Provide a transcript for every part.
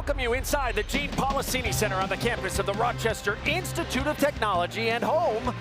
welcome you inside the Gene Policini Center on the campus of the Rochester Institute of Technology and home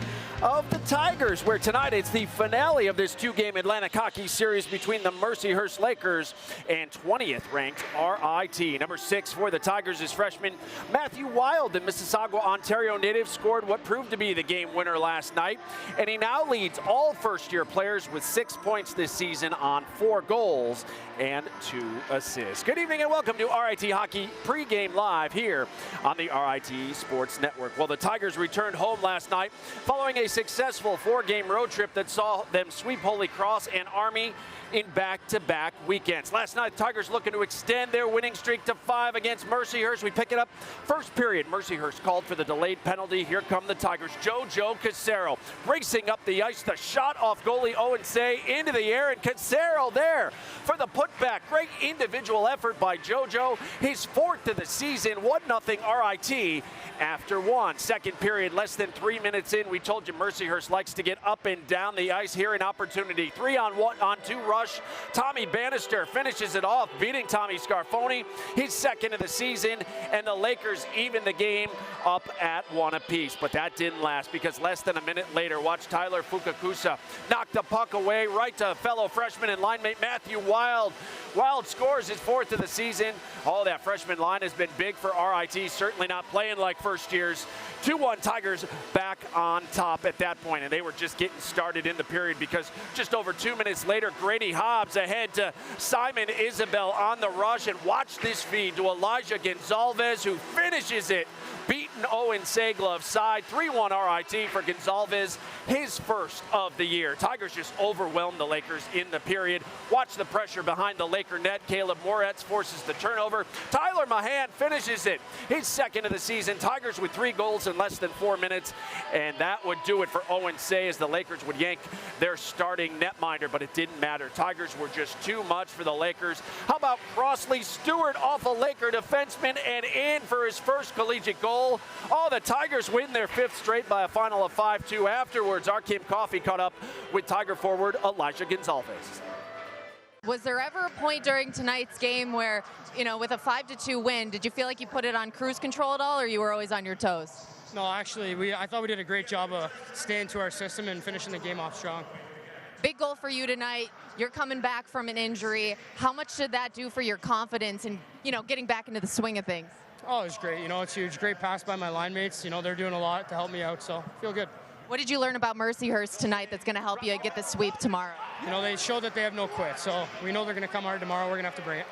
of the Tigers, where tonight it's the finale of this two-game Atlantic Hockey Series between the Mercyhurst Lakers and 20th-ranked RIT. Number 6 for the Tigers is freshman Matthew Wild. The Mississauga, Ontario native scored what proved to be the game winner last night, and he now leads all first-year players with 6 points this season on 4 goals and 2 assists. Good evening and welcome to RIT Hockey Pregame Live here on the RIT Sports Network. Well, the Tigers returned home last night following a successful 4-game road trip that saw them sweep Holy Cross and Army in back-to-back weekends. Last night, the Tigers looking to extend their winning streak to 5 against Mercyhurst. We pick it up first period. Mercyhurst called for the delayed penalty. Here come the Tigers. Jojo Casero racing up the ice. The shot off goalie Owen Say into the air, and Casero there for the putback. Great individual effort by Jojo. His 4th of the season. 1-0 RIT after 1. Second period, less than 3 minutes in. We told you Mercyhurst likes to get up and down the ice. Here an opportunity. 3-on-1-on-2 rush. Tommy Bannister finishes it off, beating Tommy Scarfoni, his 2nd of the season, and the Lakers even the game up at 1 apiece. But that didn't last, because less than a minute later, watch Tyler Fukakusa knock the puck away right to fellow freshman and line mate Matthew Wild. Wild scores his 4th of the season. Oh, that freshman line has been big for RIT, certainly not playing like first years. 2-1 Tigers back on top at that point, and they were just getting started in the period, because just over 2 minutes later, Grady Hobbs ahead to Simon Isabel on the rush, and watch this feed to Elijah Gonzalez, who finishes it, beating Owen Saglove side. 3-1 RIT for Gonzalez, his 1st of the year. Tigers just overwhelmed the Lakers in the period. Watch the pressure behind the Laker net. Caleb Moretz forces the turnover. Tyler Mahan finishes it, his 2nd of the season. Tigers with 3 goals in less than 4 minutes, and that would do it for Owen Say, as the Lakers would yank their starting netminder, but it didn't matter. Tigers were just too much for the Lakers. How about Crossley Stewart off a Laker defenseman and in for his 1st collegiate goal? Oh, the Tigers win their 5th straight by a final of 5-2. Afterwards, our Kim Coffey caught up with Tiger forward Elijah Gonzalez. Was there ever a point during tonight's game where, with a 5-2 win, did you feel like you put it on cruise control at all, or you were always on your toes? No, actually, I thought we did a great job of staying to our system and finishing the game off strong. Big goal for you tonight. You're coming back from an injury. How much did that do for your confidence and, getting back into the swing of things? Oh, it was great. It's huge. Great pass by my line mates. They're doing a lot to help me out, so I feel good. What did you learn about Mercyhurst tonight that's going to help you get the sweep tomorrow? They showed that they have no quit, so we know they're going to come hard tomorrow. We're going to have to bring it.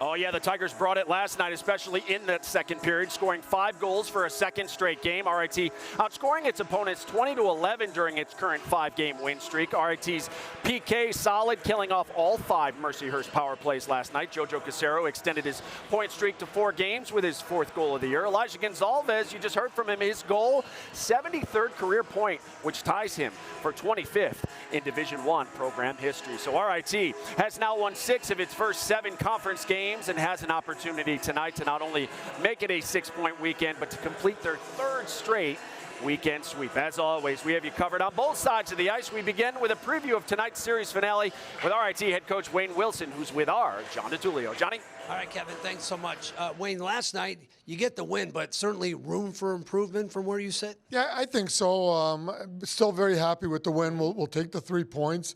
Oh yeah, the Tigers brought it last night, especially in that second period, scoring 5 goals for a 2nd straight game. RIT outscoring its opponents 20-11 during its current 5-game win streak. RIT's PK solid, killing off all 5 Mercyhurst power plays last night. Jojo Casero extended his point streak to 4 games with his 4th goal of the year. Elijah Gonzalez, you just heard from him, his goal, 73rd career point, which ties him for 25th in Division I program history. So RIT has now won 6 of its first 7 conference games, and has an opportunity tonight to not only make it a 6-point weekend, but to complete their 3rd straight weekend sweep. As always, we have you covered on both sides of the ice. We begin with a preview of tonight's series finale with RIT head coach Wayne Wilson, who's with our John DiTullio. Johnny? All right, Kevin, thanks so much. Wayne, last night, you get the win, but certainly room for improvement from where you sit? Yeah, I think so. Still very happy with the win. We'll take the 3 points.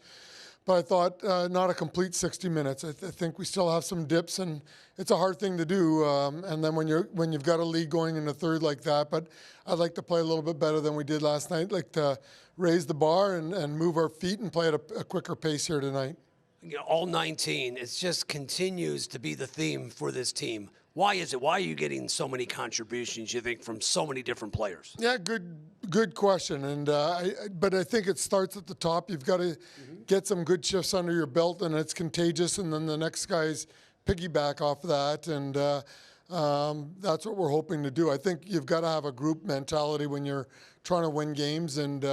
But I thought not a complete 60 minutes. I think we still have some dips, and it's a hard thing to do. And then when you've got a lead going in the 3rd like that, but I'd like to play a little bit better than we did last night. Like to raise the bar and move our feet and play at a quicker pace here tonight. All 19, it just continues to be the theme for this team. Why is it? Why are you getting so many contributions, you think, from so many different players? Yeah, good question. And but I think it starts at the top. You've got to get some good shifts under your belt, and it's contagious. And then the next guys piggyback off that, and that's what we're hoping to do. I think you've got to have a group mentality when you're trying to win games, and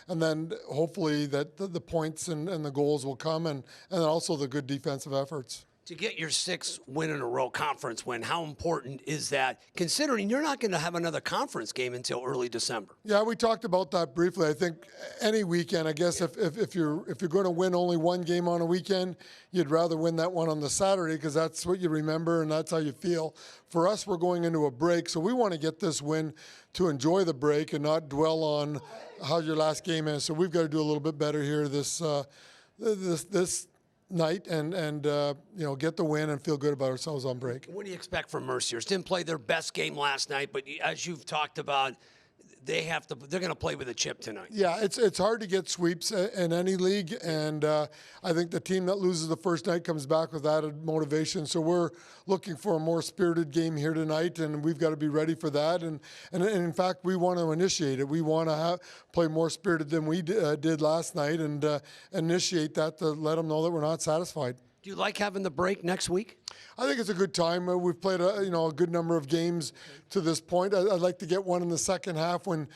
then hopefully that the points and the goals will come, and also the good defensive efforts. To get your 6th win in a row conference win, how important is that, considering you're not going to have another conference game until early December? Yeah, we talked about that briefly. I think any weekend, I guess if you're going to win only one game on a weekend, you'd rather win that one on the Saturday because that's what you remember and that's how you feel. For us, we're going into a break, so we want to get this win to enjoy the break and not dwell on how your last game is. So we've got to do a little bit better here this night and get the win and feel good about ourselves on break. What do you expect from Mercyhurst? Didn't play their best game last night, but as you've talked about, they're going to play with a chip tonight. Yeah, it's hard to get sweeps in any league, and I think the team that loses the first night comes back with added motivation. So we're looking for a more spirited game here tonight, and we've got to be ready for that. And in fact, we want to initiate it. We want to play more spirited than we did last night, and initiate that to let them know that we're not satisfied. Do you like having the break next week? I think it's a good time. We've played a good number of games to this point. I'd like to get one in the second half when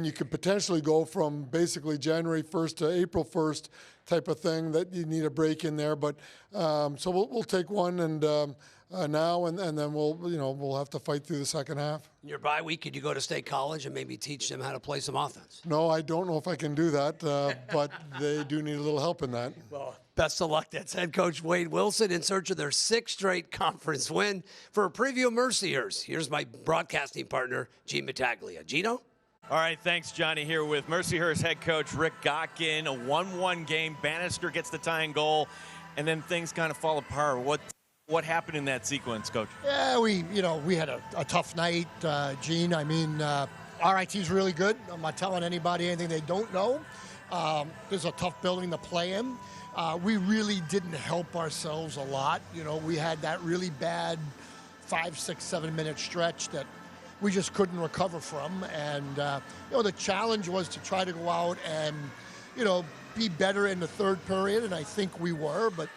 you could potentially go from basically January 1st to April 1st type of thing, that you need a break in there. But so we'll take one and now and then we'll have to fight through the second half. In your bye week, could you go to State College and maybe teach them how to play some offense? No, I don't know if I can do that, but they do need a little help in that. Well, best of luck. That's head coach Wade Wilson in search of their 6th straight conference win. For a preview of Mercyhurst, here's my broadcasting partner, Gene Battaglia. Gino? All right, thanks, Johnny. Here with Mercyhurst head coach Rick Gotkin. A 1-1 game. Bannister gets the tying goal, and then things kind of fall apart. What happened in that sequence, Coach? Yeah, we had a tough night, Gene. I mean, RIT's really good. I'm not telling anybody anything they don't know. There's a tough building to play in. We really didn't help ourselves a lot. We had that really bad 5, 6, 7 minute stretch that we just couldn't recover from. And, the challenge was to try to go out and, be better in the third period. And I think we were, but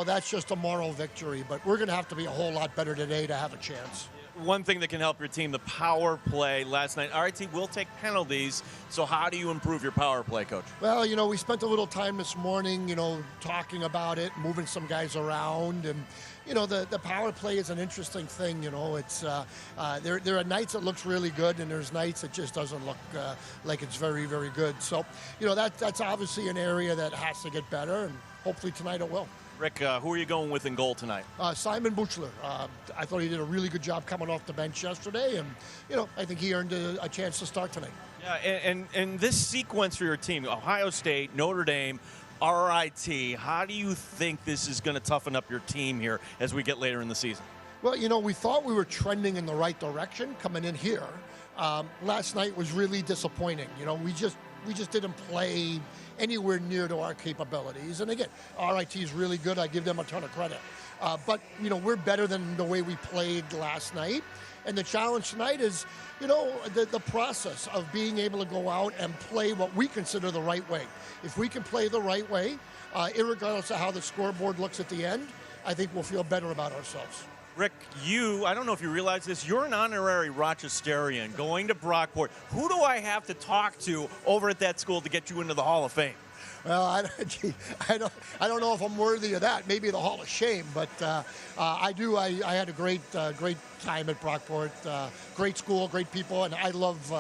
that's just a moral victory. But we're going to have to be a whole lot better today to have a chance. One thing that can help your team, the power play last night. RIT will take penalties, so how do you improve your power play, Coach? Well, we spent a little time this morning, talking about it, moving some guys around. And, the power play is an interesting thing. It's there are nights it looks really good, and there's nights it just doesn't look like it's very, very good. So, that's obviously an area that has to get better, and hopefully tonight it will. Rick, who are you going with in goal tonight? Simon Buchler. I thought he did a really good job coming off the bench yesterday, and I think he earned a chance to start tonight. Yeah, and this sequence for your team, Ohio State, Notre Dame, RIT, how do you think this is going to toughen up your team here as we get later in the season? Well, we thought we were trending in the right direction coming in here. Last night was really disappointing. We just didn't play anywhere near to our capabilities. And again, RIT is really good. I give them a ton of credit. But, we're better than the way we played last night. And the challenge tonight is, the process of being able to go out and play what we consider the right way. If we can play the right way, irregardless of how the scoreboard looks at the end, I think we'll feel better about ourselves. Rick, I don't know if you realize this, you're an honorary Rochesterian going to Brockport. Who do I have to talk to over at that school to get you into the Hall of Fame? Well, I don't know if I'm worthy of that. Maybe the Hall of Shame, but I do. I had a great time at Brockport. Great school, great people, and I love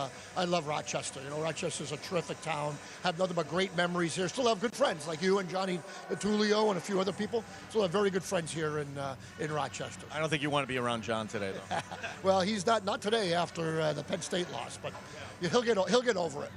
Rochester. Rochester's a terrific town. Have nothing but great memories here. Still have good friends like you and Johnny Tullio and a few other people. Still have very good friends here in Rochester. I don't think you want to be around John today, though. Well, he's not today after the Penn State loss, but he'll get over it.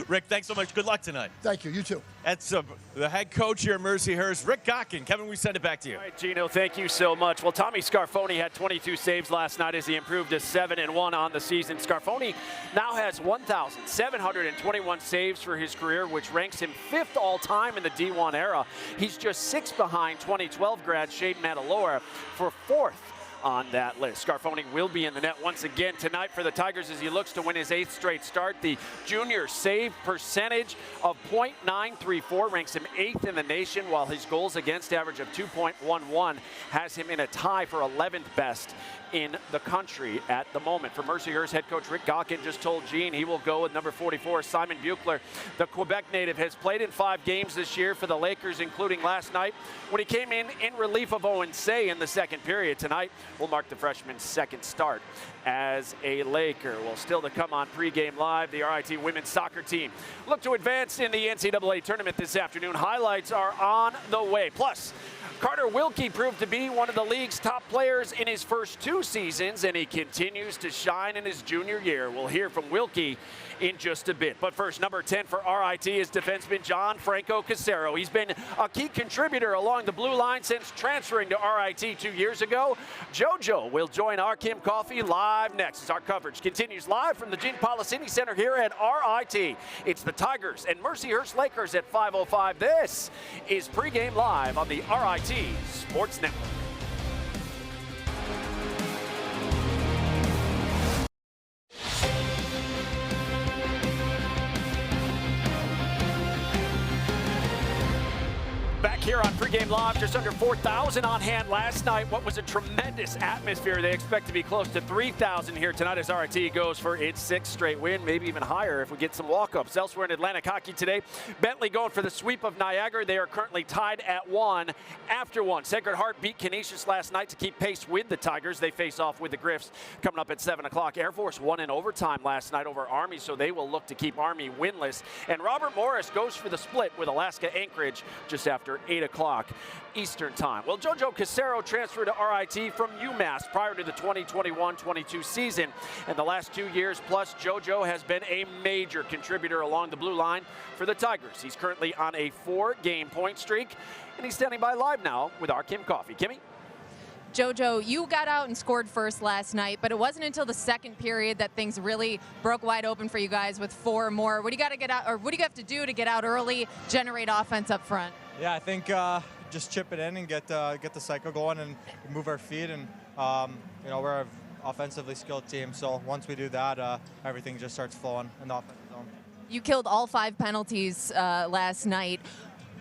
Rick, thanks so much. Good luck tonight. Thank you. You too. That's the head coach here at Mercyhurst, Rick Gotkin. Kevin, we send it back to you. All right, Gino, thank you so much. Well, Tommy Scarfoni had 22 saves last night as he improved to 7-1 on the season. Scarfoni now has 1,721 saves for his career, which ranks him 5th all-time in the D1 era. He's just 6th behind 2012 grad Shade Matalora for 4th on that list. Scarfoni will be in the net once again tonight for the Tigers as he looks to win his 8th straight start. The junior save percentage of .934 ranks him 8th in the nation, while his goals against average of 2.11 has him in a tie for 11th best in the country at the moment. For Mercyhurst head coach Rick Gawkin just told Gene he will go with number 44, Simon Buechler. The Quebec native has played in 5 games this year for the Lakers, including last night when he came in relief of Owen Say in the second period. Tonight will mark the freshman's 2nd start as a Laker. Well, still to come on Pregame Live, the RIT women's soccer team look to advance in the NCAA tournament this afternoon. Highlights are on the way. Plus, Carter Wilkie proved to be one of the league's top players in his first 2 seasons, and he continues to shine in his junior year. We'll hear from Wilkie in just a bit. But first, number 10 for RIT is defenseman John Franco Casero. He's been a key contributor along the blue line since transferring to RIT 2 years ago. JoJo will join our Kim Coffey live next as our coverage continues live from the Gene Policini Center here at RIT. It's the Tigers and Mercyhurst Lakers at 5:05. This is Pregame Live on the RIT Sports Network. Back here on Pregame Live, just under 4,000 on hand last night. What was a tremendous atmosphere. They expect to be close to 3,000 here tonight as RIT goes for its 6th straight win, maybe even higher if we get some walk-ups. Elsewhere in Atlantic hockey today, Bentley going for the sweep of Niagara. They are currently tied at 1 after 1. Sacred Heart beat Canisius last night to keep pace with the Tigers. They face off with the Griffs coming up at 7 o'clock. Air Force won in overtime last night over Army, so they will look to keep Army winless. And Robert Morris goes for the split with Alaska Anchorage just after 8 o'clock Eastern time. Well, JoJo Casero transferred to RIT from UMass prior to the 2021-22 season. And the last 2 years plus, JoJo has been a major contributor along the blue line for the Tigers. He's currently on a 4-game point streak, and he's standing by live now with our Kim Coffey. Kimmy? JoJo, you got out and scored first last night, but it wasn't until the second period that things really broke wide open for you guys with 4 more. What do you got to get out, or what do you have to do to get out early, generate offense up front? Yeah, I think just chip it in and get the cycle going and move our feet. And we're an offensively skilled team, so once we do that, everything just starts flowing in the offensive zone. You killed all 5 penalties last night.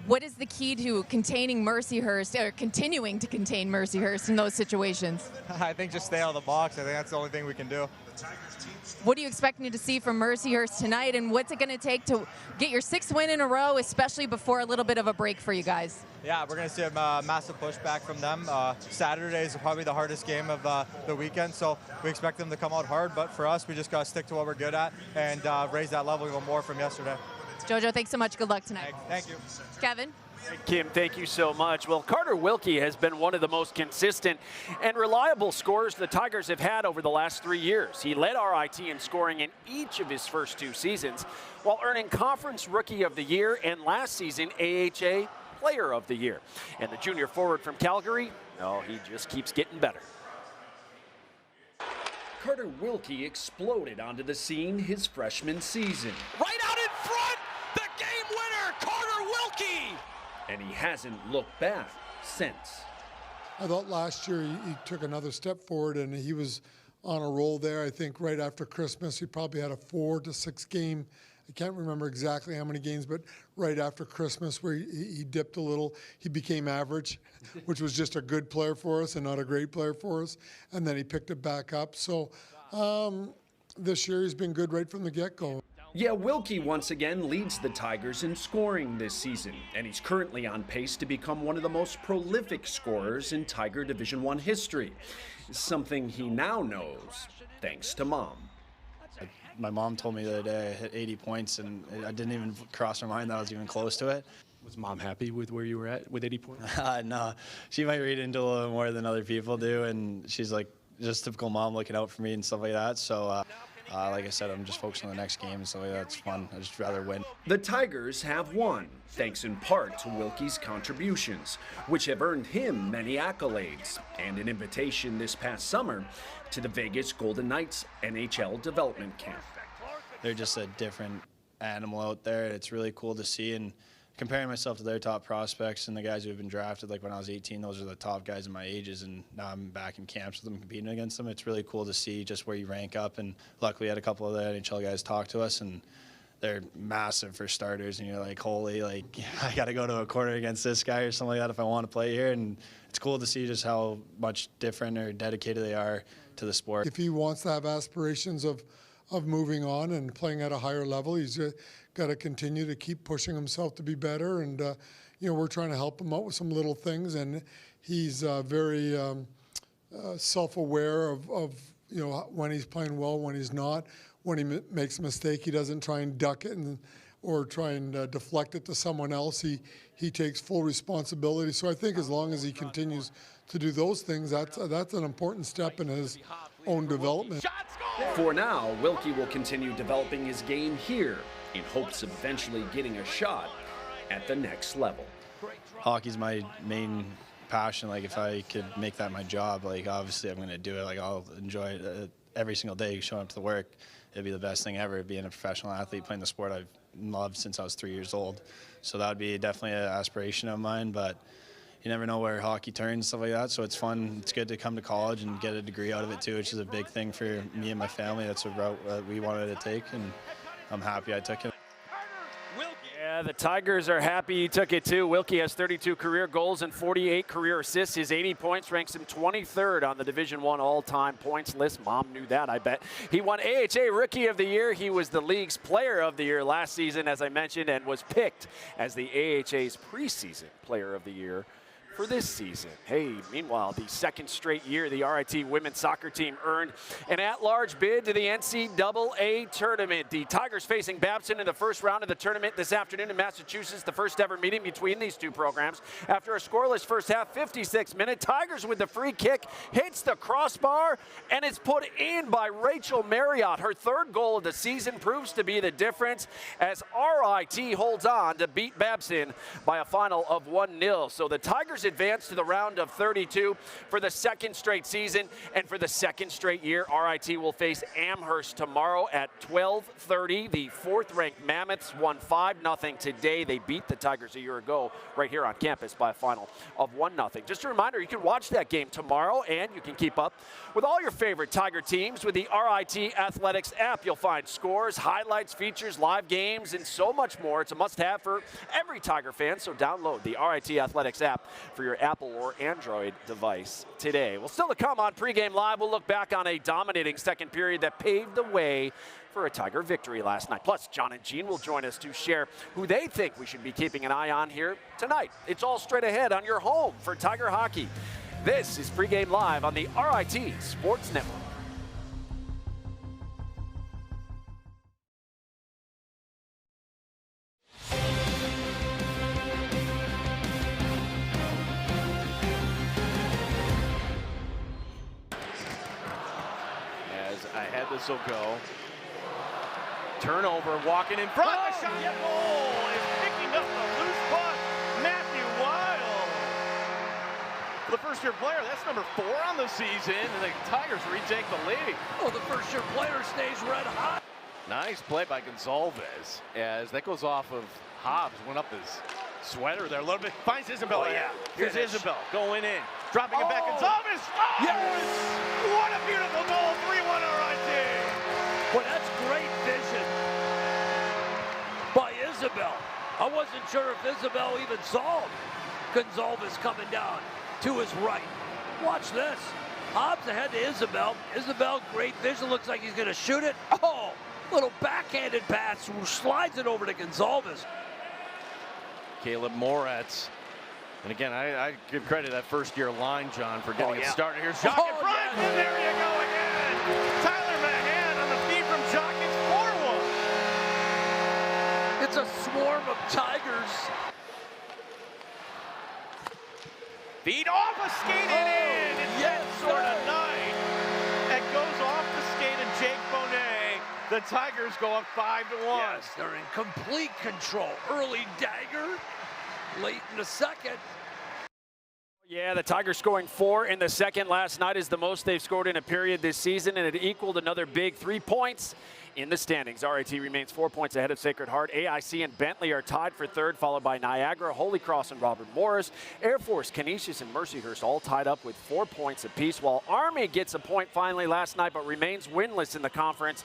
What is the key to containing Mercyhurst, or continuing to contain Mercyhurst in those situations? I think just stay out of the box. I think that's the only thing we can do. What are you expecting to see from Mercyhurst tonight, and what's it going to take to get your 6th win in a row, especially before a little bit of a break for you guys? Yeah, we're going to see a massive pushback from them. Saturday is probably the hardest game of the weekend, so we expect them to come out hard. But for us, we just got to stick to what we're good at and raise that level even more from yesterday. JoJo, thanks so much. Good luck tonight. Thank you. Kevin? Kim, thank you so much. Well, Carter Wilkie has been one of the most consistent and reliable scorers the Tigers have had over the last 3 years. He led RIT in scoring in each of his first 2 seasons, while earning Conference Rookie of the Year and last season AHA Player of the Year. And the junior forward from Calgary, he just keeps getting better. Carter Wilkie exploded onto the scene his freshman season. Right out in front, the game winner, Carter Wilkie! And he hasn't looked back since. I thought last year he took another step forward and he was on a roll there. I think right after Christmas he probably had a 4 to 6 game. I can't remember exactly how many games, but right after Christmas where he dipped a little, he became average, which was just a good player for us and not a great player for us. And then he picked it back up. So this year he's been good right from the get-go. Yeah, Wilkie once again leads the Tigers in scoring this season, and he's currently on pace to become one of the most prolific scorers in Tiger Division I history. Something he now knows thanks to Mom. My mom told me the other day I hit 80 points, and I didn't even cross my mind that I was even close to it. Was Mom happy with where you were at with 80 points? No, she might read into a little more than other people do, and she's like just typical mom looking out for me and stuff like that. So, like I said, I'm just focused on the next game and stuff like that. It's fun. I just rather win. The Tigers have won, thanks in part to Wilkie's contributions, which have earned him many accolades and an invitation this past summer to the Vegas Golden Knights NHL development camp. They're just a different animal out there. It's really cool to see, and comparing myself to their top prospects and the guys who have been drafted, like when I was 18, those are the top guys in my ages, and now I'm back in camps with them competing against them. It's really cool to see just where you rank up, and luckily I had a couple of the NHL guys talk to us, and they're massive for starters, and you're like, holy, like, I got to go to a quarter against this guy or something like that if I want to play here, and it's cool to see just how much different or dedicated they are to the sport. If he wants to have aspirations of moving on and playing at a higher level, he's got to continue to keep pushing himself to be better. And, we're trying to help him out with some little things. And he's very self-aware of, when he's playing well, when he's not. When he makes a mistake, he doesn't try and duck it or try and deflect it to someone else. He takes full responsibility. So I think as long as he continues to do those things, that's an important step in his own development. For now, Wilkie will continue developing his game here in hopes of eventually getting a shot at the next level. Hockey's my main passion. Like, if I could make that my job, like, obviously I'm going to do it. Like, I'll enjoy it every single day, showing up to the work. It'd be the best thing ever, being a professional athlete, playing the sport I've loved since I was 3 years old. So that would be definitely an aspiration of mine, but you never know where hockey turns, stuff like that. So it's fun. It's good to come to college and get a degree out of it too, which is a big thing for me and my family. That's a route that we wanted to take, and I'm happy I took it. Yeah, the Tigers are happy he took it too. Wilkie has 32 career goals and 48 career assists. His 80 points ranks him 23rd on the Division I all-time points list. Mom knew that, I bet. He won AHA Rookie of the Year. He was the league's Player of the Year last season, as I mentioned, and was picked as the AHA's preseason Player of the Year for this season. Hey, meanwhile, the second straight year the RIT women's soccer team earned an at-large bid to the NCAA tournament. The Tigers facing Babson in the first round of the tournament this afternoon in Massachusetts, the first ever meeting between these two programs. After a scoreless first half, 56 minutes, Tigers with the free kick hits the crossbar, and it's put in by Rachel Marriott. Her third goal of the season proves to be the difference as RIT holds on to beat Babson by a final of 1-0. So the Tigers advance to the round of 32 for the second straight season, and for the second straight year, RIT will face Amherst tomorrow at 12:30. The fourth-ranked Mammoths won 5-0 today. They beat the Tigers a year ago right here on campus by a final of 1-0. Just a reminder, you can watch that game tomorrow, and you can keep up with all your favorite Tiger teams with the RIT Athletics app. You'll find scores, highlights, features, live games, and so much more. It's a must-have for every Tiger fan, so download the RIT Athletics app for your Apple or Android device today. Well, still to come on Pregame Live, we'll look back on a dominating second period that paved the way for a Tiger victory last night. Plus, John and Jean will join us to share who they think we should be keeping an eye on here tonight. It's all straight ahead on your home for Tiger hockey. This is Pregame Live on the RIT Sports Network. Ahead this will go. Turnover, walking in front. The shot, goal is picking up the loose puck. Matthew Weil. For the first-year player, that's number 4 on the season, and the Tigers retake the lead. Oh, the first-year player stays red hot. Nice play by Gonzalez as that goes off of Hobbs. Went up his sweater there a little bit. Finds Isabel. Oh, yeah. Here's Finish. Isabel going in. Dropping it back. Gonzalez. Oh! Yes! What a beautiful goal. 3-1 RIT. Well, that's great vision by Isabel. I wasn't sure if Isabel even saw Gonzalez coming down to his right. Watch this. Hobbs ahead to Isabel. Isabel, great vision. Looks like he's going to shoot it. Oh, little backhanded pass. Slides it over to Gonzalez. Caleb Moretz. And again, I give credit to that first-year line, John, for getting it started here. Jock in front, yes. and there you go again. Tyler Mahan on the feed from Jock. It's 4-1. It's a swarm of Tigers. Feed off a skate and in. It's yes, that sort of night. It goes off the skate of Jake Bonet. The Tigers go up 5-1. Yes, they're in complete control. Early dagger. Late in the second. Yeah, the Tigers scoring 4 in the second last night is the most they've scored in a period this season, and it equaled another big 3 points in the standings. RIT remains 4 points ahead of Sacred Heart. AIC and Bentley are tied for third, followed by Niagara, Holy Cross, and Robert Morris. Air Force, Canisius, and Mercyhurst all tied up with 4 points apiece, while Army gets a point finally last night but remains winless in the conference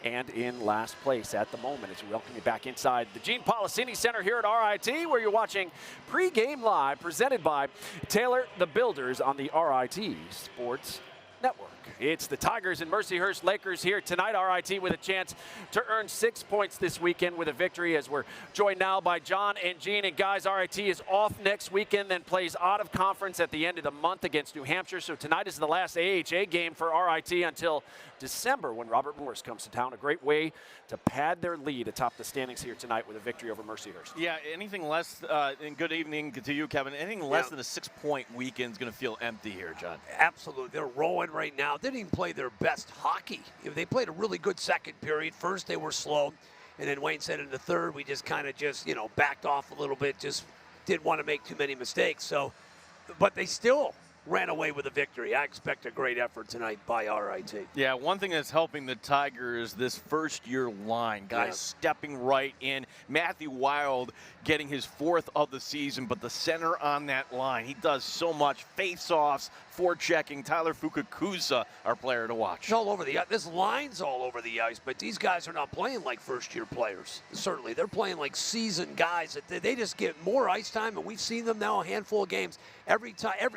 and in last place at the moment. As we welcome you back inside the Gene Policini Center here at RIT, where you're watching Pregame Live, presented by Taylor the Builders on the RIT Sports Network. It's the Tigers and Mercyhurst Lakers here tonight. RIT with a chance to earn 6 points this weekend with a victory, as we're joined now by John and Gene. And guys, RIT is off next weekend, then plays out of conference at the end of the month against New Hampshire. So tonight is the last AHA game for RIT until December, when Robert Morris comes to town. A great way to pad their lead atop the standings here tonight with a victory over Mercyhurst. Yeah, anything less, and good evening to you, Kevin, anything less than a 6-point weekend is going to feel empty here, John. Absolutely. They're rolling right now. They didn't even play their best hockey. They played a really good second period. First, they were slow, and then Wayne said in the third, we just kind of backed off a little bit, just didn't want to make too many mistakes. So, but they still ran away with a victory. I expect a great effort tonight by RIT. Yeah, one thing that's helping the Tigers, this first-year line, guys stepping right in. Matthew Wild getting his 4th of the season, but the center on that line, he does so much. Face-offs, forechecking. Tyler Fukakusa, our player to watch. It's all over the ice. This line's all over the ice, but these guys are not playing like first-year players. Certainly, they're playing like seasoned guys. They just get more ice time, and we've seen them now a handful of games. Every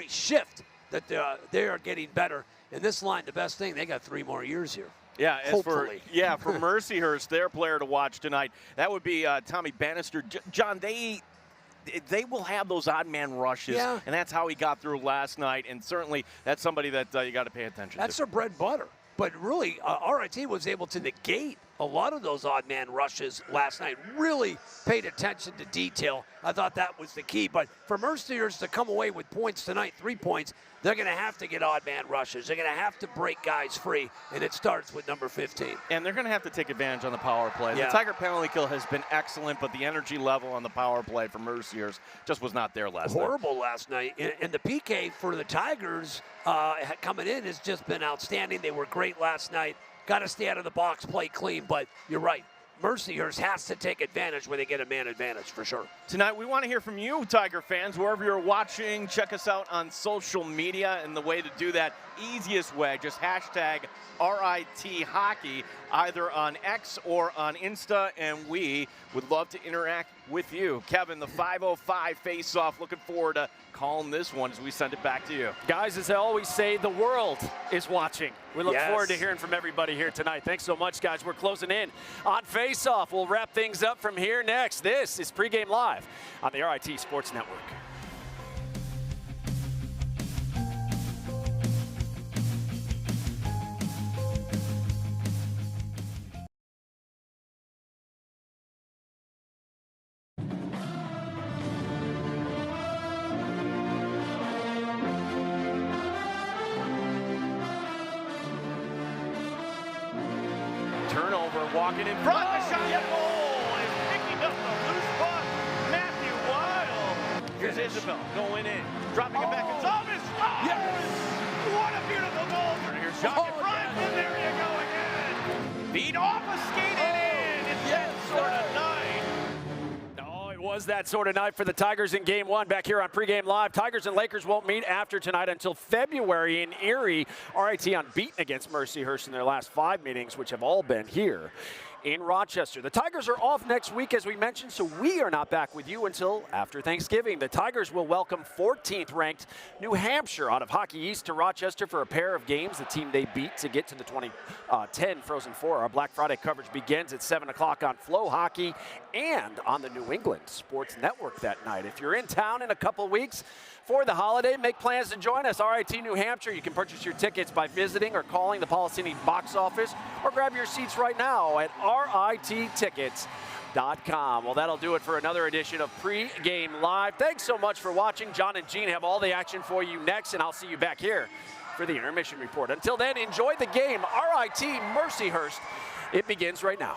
shift that they are getting better. And this line, the best thing, they got 3 more years here. Yeah, hopefully. For Mercyhurst, their player to watch tonight, that would be Tommy Bannister. John, they will have those odd man rushes, and that's how he got through last night. And certainly, that's somebody that you got to pay attention to. That's their bread and butter. But really, RIT was able to negate a lot of those odd man rushes last night. Really paid attention to detail. I thought that was the key. But for Mercyhurst to come away with points tonight, 3 points, they're going to have to get odd man rushes. They're going to have to break guys free, and it starts with number 15. And they're going to have to take advantage on the power play. The Tiger penalty kill has been excellent, but the energy level on the power play for Mercyhurst just was not there last night. Horrible last night. And the PK for the Tigers coming in has just been outstanding. They were great last night. Got to stay out of the box, play clean, but you're right. Mercyhurst has to take advantage when they get a man advantage, for sure. Tonight, we want to hear from you, Tiger fans. Wherever you're watching, check us out on social media. And the way to do that, easiest way, just hashtag RIT Hockey, either on X or on Insta, and we would love to interact with you. Kevin, the 5:05 face-off. Looking forward to calling this one as we send it back to you. Guys, as I always say, the world is watching. We look forward to hearing from everybody here tonight. Thanks so much, guys. We're closing in on face-off. We'll wrap things up from here next. This is Pregame Live on the RIT Sports Network. Turnover, walking in front. The shot at goal is picking up the loose puck. Matthew Wild. Here's Isabel going in, dropping it back in Thomas. Yes! What a beautiful goal. Here's shot in front, and there you go again. Beat off a skating in. It's that sort of night. Was that sort of night for the Tigers in Game 1 back here on Pregame Live. Tigers and Lakers won't meet after tonight until February in Erie. RIT unbeaten against Mercyhurst in their last 5 meetings, which have all been here in Rochester. The Tigers are off next week, as we mentioned, so we are not back with you until after Thanksgiving. The Tigers will welcome 14th ranked New Hampshire out of Hockey East to Rochester for a pair of games, the team they beat to get to the 2010 Frozen Four. Our Black Friday coverage begins at 7 o'clock on Flow Hockey and on the New England Sports Network that night. If you're in town in a couple weeks for the holiday, make plans to join us. RIT New Hampshire. You can purchase your tickets by visiting or calling the Policini box office, or grab your seats right now at RITtickets.com. Well, that'll do it for another edition of Pregame Live. Thanks so much for watching. John and Gene have all the action for you next, and I'll see you back here for the intermission report. Until then, enjoy the game. RIT Mercyhurst. It begins right now.